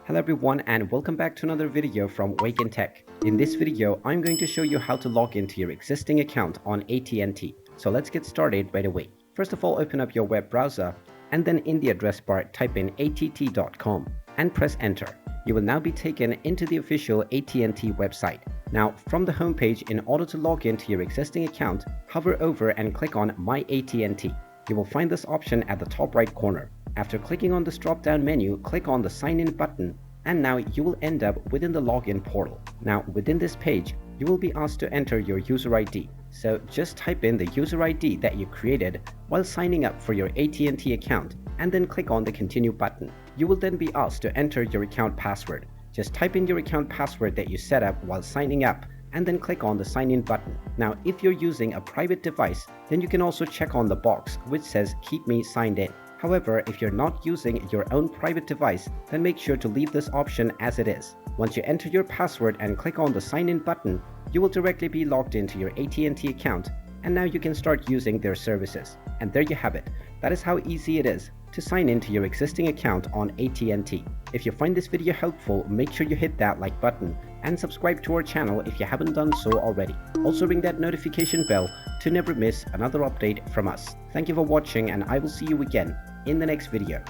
Hello everyone and welcome back to another video from Waken Tech. In this video, I'm going to show you how to log into your existing account on AT&T. So let's get started right away. First of all, open up your web browser and then in the address bar type in att.com and press enter. You will now be taken into the official AT&T website. Now from the homepage, in order to log into your existing account, hover over and click on My AT&T. You will find this option at the top right corner. After clicking on this drop-down menu, click on the Sign In button and now you will end up within the login portal. Now within this page, you will be asked to enter your user ID. So just type in the user ID that you created while signing up for your AT&T account and then click on the Continue button. You will then be asked to enter your account password. Just type in your account password that you set up while signing up and then click on the Sign In button. Now if you're using a private device, then you can also check on the box which says Keep Me Signed In. However, if you're not using your own private device, then make sure to leave this option as it is. Once you enter your password and click on the Sign In button, you will directly be logged into your AT&T account and now you can start using their services. And there you have it. That is how easy it is to sign into your existing account on AT&T. If you find this video helpful, make sure you hit that like button and subscribe to our channel if you haven't done so already. Also ring that notification bell to never miss another update from us. Thank you for watching and I will see you again in the next video.